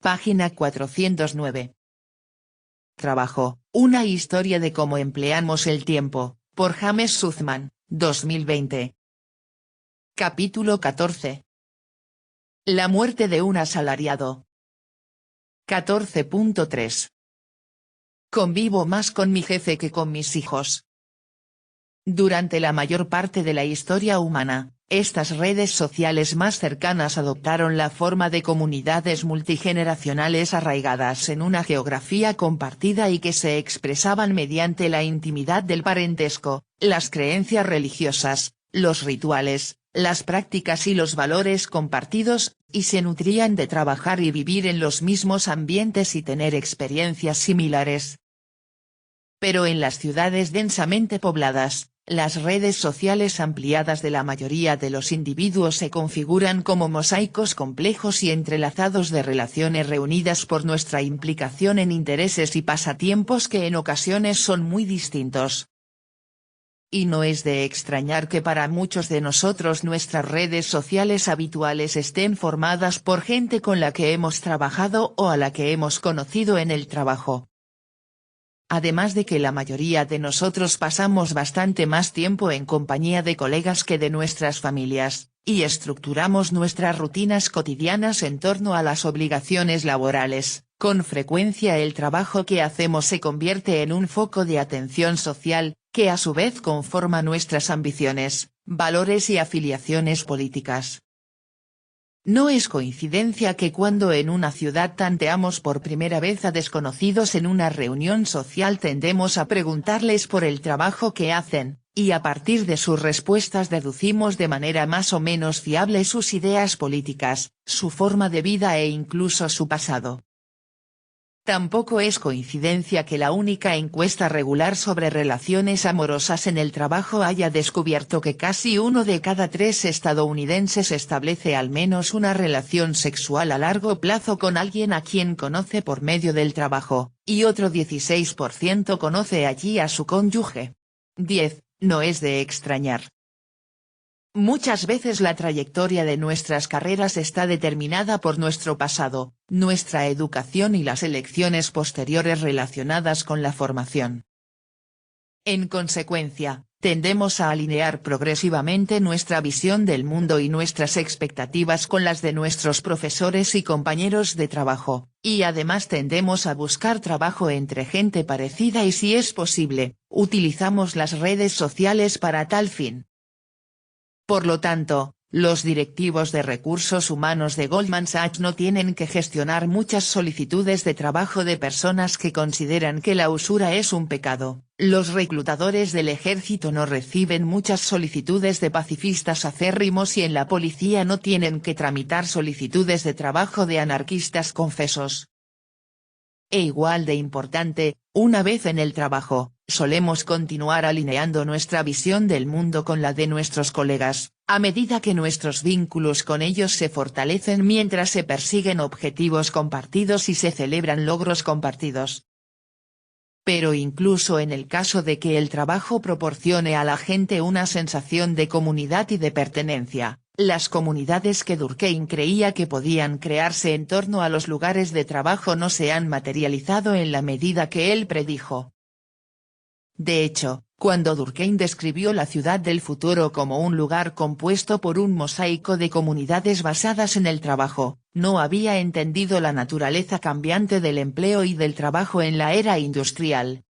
Página 409. Trabajo, una historia de cómo empleamos el tiempo, por James Sussman, 2020. Capítulo 14. La muerte de un asalariado. 14.3. Convivo más con mi jefe que con mis hijos. Durante la mayor parte de la historia humana, estas redes sociales más cercanas adoptaron la forma de comunidades multigeneracionales arraigadas en una geografía compartida y que se expresaban mediante la intimidad del parentesco, las creencias religiosas, los rituales, las prácticas y los valores compartidos, y se nutrían de trabajar y vivir en los mismos ambientes y tener experiencias similares. Pero en las ciudades densamente pobladas, las redes sociales ampliadas de la mayoría de los individuos se configuran como mosaicos complejos y entrelazados de relaciones reunidas por nuestra implicación en intereses y pasatiempos que en ocasiones son muy distintos. Y no es de extrañar que para muchos de nosotros nuestras redes sociales habituales estén formadas por gente con la que hemos trabajado o a la que hemos conocido en el trabajo. Además de que la mayoría de nosotros pasamos bastante más tiempo en compañía de colegas que de nuestras familias, y estructuramos nuestras rutinas cotidianas en torno a las obligaciones laborales, con frecuencia el trabajo que hacemos se convierte en un foco de atención social, que a su vez conforma nuestras ambiciones, valores y afiliaciones políticas. No es coincidencia que cuando en una ciudad tanteamos por primera vez a desconocidos en una reunión social tendemos a preguntarles por el trabajo que hacen, y a partir de sus respuestas deducimos de manera más o menos fiable sus ideas políticas, su forma de vida e incluso su pasado. Tampoco es coincidencia que la única encuesta regular sobre relaciones amorosas en el trabajo haya descubierto que casi 1 de cada 3 estadounidenses establece al menos una relación sexual a largo plazo con alguien a quien conoce por medio del trabajo, y otro 16% conoce allí a su cónyuge. 10. No es de extrañar. Muchas veces la trayectoria de nuestras carreras está determinada por nuestro pasado, nuestra educación y las elecciones posteriores relacionadas con la formación. En consecuencia, tendemos a alinear progresivamente nuestra visión del mundo y nuestras expectativas con las de nuestros profesores y compañeros de trabajo, y además tendemos a buscar trabajo entre gente parecida y si es posible, utilizamos las redes sociales para tal fin. Por lo tanto, los directivos de recursos humanos de Goldman Sachs no tienen que gestionar muchas solicitudes de trabajo de personas que consideran que la usura es un pecado, los reclutadores del ejército no reciben muchas solicitudes de pacifistas acérrimos y en la policía no tienen que tramitar solicitudes de trabajo de anarquistas confesos. E igual de importante, una vez en el trabajo, solemos continuar alineando nuestra visión del mundo con la de nuestros colegas, a medida que nuestros vínculos con ellos se fortalecen mientras se persiguen objetivos compartidos y se celebran logros compartidos. Pero incluso en el caso de que el trabajo proporcione a la gente una sensación de comunidad y de pertenencia, las comunidades que Durkheim creía que podían crearse en torno a los lugares de trabajo no se han materializado en la medida que él predijo. De hecho, cuando Durkheim describió la ciudad del futuro como un lugar compuesto por un mosaico de comunidades basadas en el trabajo, no había entendido la naturaleza cambiante del empleo y del trabajo en la era industrial.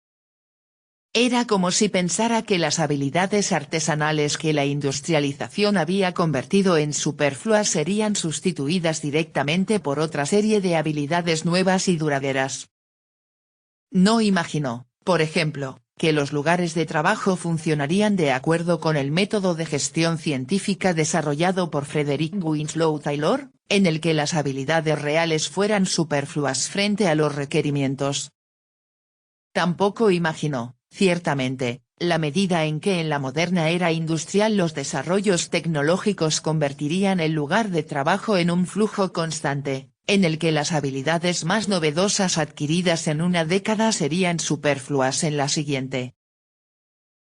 Era como si pensara que las habilidades artesanales que la industrialización había convertido en superfluas serían sustituidas directamente por otra serie de habilidades nuevas y duraderas. No imaginó, por ejemplo, que los lugares de trabajo funcionarían de acuerdo con el método de gestión científica desarrollado por Frederick Winslow Taylor, en el que las habilidades reales fueran superfluas frente a los requerimientos. Tampoco imaginó, ciertamente, la medida en que en la moderna era industrial los desarrollos tecnológicos convertirían el lugar de trabajo en un flujo constante, en el que las habilidades más novedosas adquiridas en una década serían superfluas en la siguiente.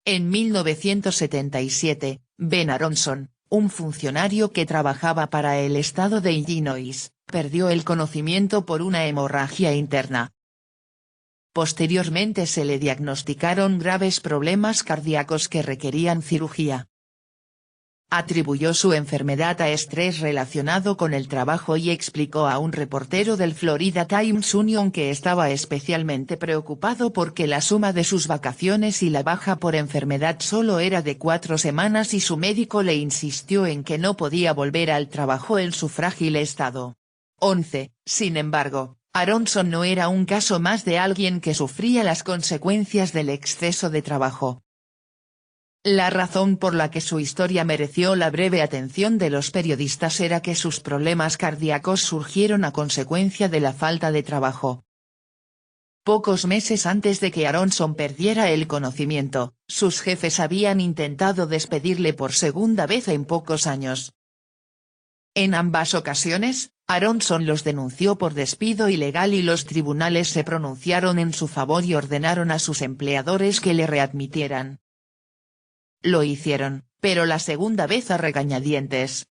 En 1977, Ben Aronson, un funcionario que trabajaba para el estado de Illinois, perdió el conocimiento por una hemorragia interna. Posteriormente se le diagnosticaron graves problemas cardíacos que requerían cirugía. Atribuyó su enfermedad a estrés relacionado con el trabajo y explicó a un reportero del Florida Times Union que estaba especialmente preocupado porque la suma de sus vacaciones y la baja por enfermedad solo era de 4 semanas y su médico le insistió en que no podía volver al trabajo en su frágil estado. 11. Sin embargo, Aronson no era un caso más de alguien que sufría las consecuencias del exceso de trabajo. La razón por la que su historia mereció la breve atención de los periodistas era que sus problemas cardíacos surgieron a consecuencia de la falta de trabajo. Pocos meses antes de que Aronson perdiera el conocimiento, sus jefes habían intentado despedirle por segunda vez en pocos años. En ambas ocasiones, Aronson los denunció por despido ilegal y los tribunales se pronunciaron en su favor y ordenaron a sus empleadores que le readmitieran. Lo hicieron, pero la segunda vez a regañadientes.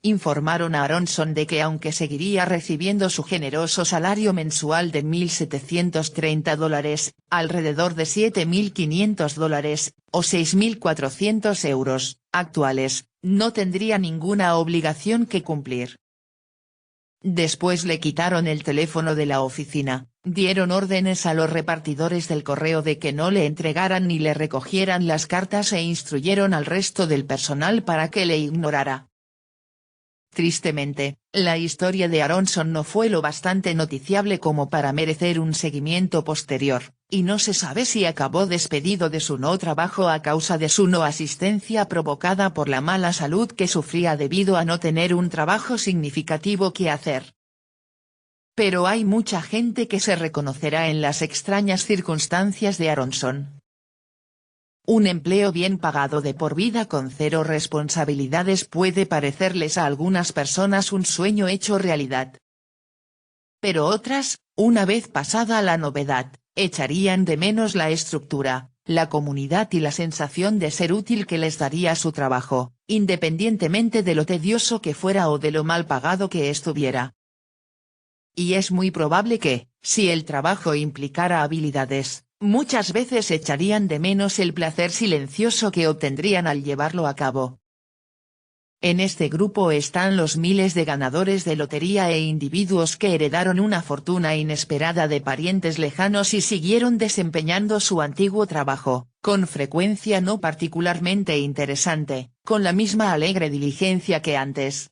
Informaron a Aronson de que aunque seguiría recibiendo su generoso salario mensual de $1.730, alrededor de $7.500, o 6.400 euros, actuales, no tendría ninguna obligación que cumplir. Después le quitaron el teléfono de la oficina, dieron órdenes a los repartidores del correo de que no le entregaran ni le recogieran las cartas e instruyeron al resto del personal para que le ignorara. Tristemente, la historia de Aronson no fue lo bastante noticiable como para merecer un seguimiento posterior, y no se sabe si acabó despedido de su no trabajo a causa de su no asistencia provocada por la mala salud que sufría debido a no tener un trabajo significativo que hacer. Pero hay mucha gente que se reconocerá en las extrañas circunstancias de Aronson. Un empleo bien pagado de por vida con cero responsabilidades puede parecerles a algunas personas un sueño hecho realidad. Pero otras, una vez pasada la novedad, echarían de menos la estructura, la comunidad y la sensación de ser útil que les daría su trabajo, independientemente de lo tedioso que fuera o de lo mal pagado que estuviera. Y es muy probable que, si el trabajo implicara habilidades, muchas veces echarían de menos el placer silencioso que obtendrían al llevarlo a cabo. En este grupo están los miles de ganadores de lotería e individuos que heredaron una fortuna inesperada de parientes lejanos y siguieron desempeñando su antiguo trabajo, con frecuencia no particularmente interesante, con la misma alegre diligencia que antes.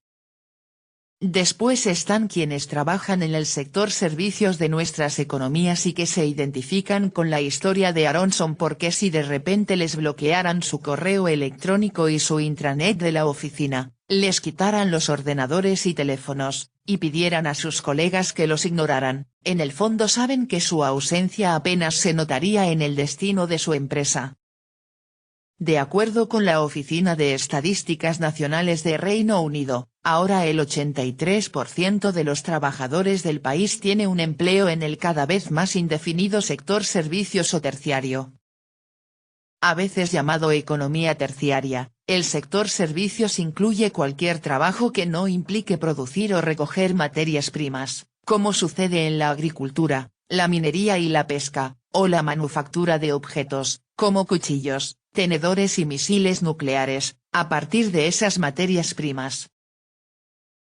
Después están quienes trabajan en el sector servicios de nuestras economías y que se identifican con la historia de Aronson porque si de repente les bloquearan su correo electrónico y su intranet de la oficina, les quitaran los ordenadores y teléfonos, y pidieran a sus colegas que los ignoraran, en el fondo saben que su ausencia apenas se notaría en el destino de su empresa. De acuerdo con la Oficina de Estadísticas Nacionales de Reino Unido, ahora el 83% de los trabajadores del país tiene un empleo en el cada vez más indefinido sector servicios o terciario. A veces llamado economía terciaria, el sector servicios incluye cualquier trabajo que no implique producir o recoger materias primas, como sucede en la agricultura, la minería y la pesca, o la manufactura de objetos, como cuchillos, tenedores y misiles nucleares, a partir de esas materias primas.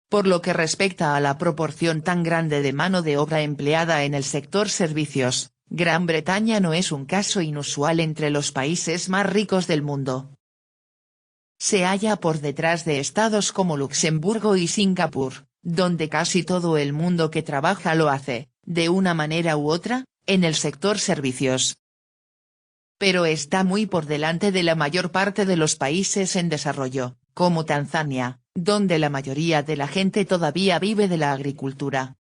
Por lo que respecta a la proporción tan grande de mano de obra empleada en el sector servicios, Gran Bretaña no es un caso inusual entre los países más ricos del mundo. Se halla por detrás de estados como Luxemburgo y Singapur, donde casi todo el mundo que trabaja lo hace, de una manera u otra, en el sector servicios. Pero está muy por delante de la mayor parte de los países en desarrollo, como Tanzania, donde la mayoría de la gente todavía vive de la agricultura.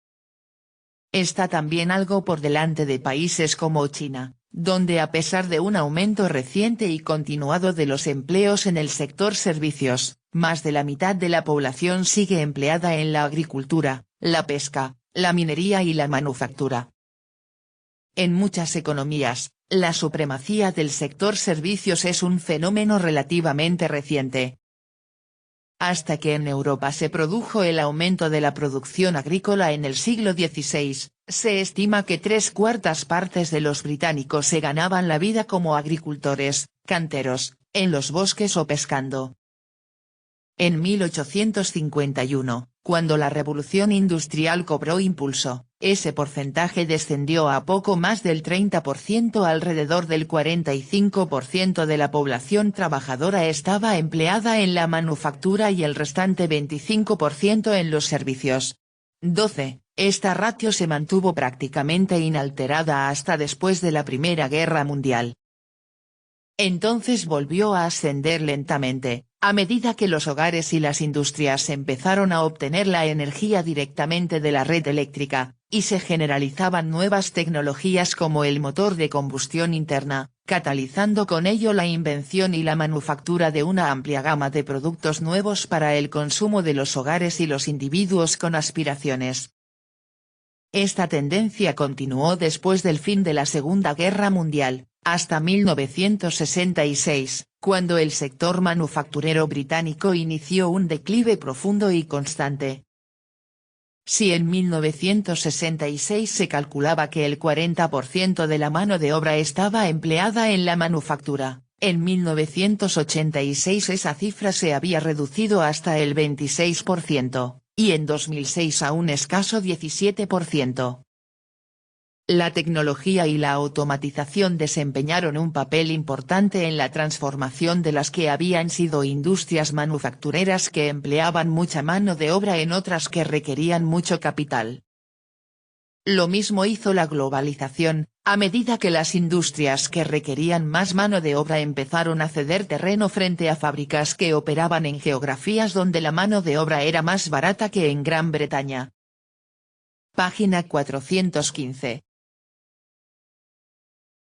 Está también algo por delante de países como China, donde a pesar de un aumento reciente y continuado de los empleos en el sector servicios, más de la mitad de la población sigue empleada en la agricultura, la pesca, la minería y la manufactura. En muchas economías, la supremacía del sector servicios es un fenómeno relativamente reciente. hasta que en Europa se produjo el aumento de la producción agrícola en el siglo XVI, se estima que 3/4 partes de los británicos se ganaban la vida como agricultores, canteros, en los bosques o pescando. En 1851, cuando la revolución industrial cobró impulso, ese porcentaje descendió a poco más del 30%. Alrededor del 45% de la población trabajadora estaba empleada en la manufactura y el restante 25% en los servicios. 12. Esta ratio se mantuvo prácticamente inalterada hasta después de la Primera Guerra Mundial. Entonces volvió a ascender lentamente, a medida que los hogares y las industrias empezaron a obtener la energía directamente de la red eléctrica, y se generalizaban nuevas tecnologías como el motor de combustión interna, catalizando con ello la invención y la manufactura de una amplia gama de productos nuevos para el consumo de los hogares y los individuos con aspiraciones. Esta tendencia continuó después del fin de la Segunda Guerra Mundial, hasta 1966, cuando el sector manufacturero británico inició un declive profundo y constante. Si en 1966 se calculaba que el 40% de la mano de obra estaba empleada en la manufactura, en 1986 esa cifra se había reducido hasta el 26%, y en 2006 a un escaso 17%. La tecnología y la automatización desempeñaron un papel importante en la transformación de las que habían sido industrias manufactureras que empleaban mucha mano de obra en otras que requerían mucho capital. Lo mismo hizo la globalización, a medida que las industrias que requerían más mano de obra empezaron a ceder terreno frente a fábricas que operaban en geografías donde la mano de obra era más barata que en Gran Bretaña. Página 415.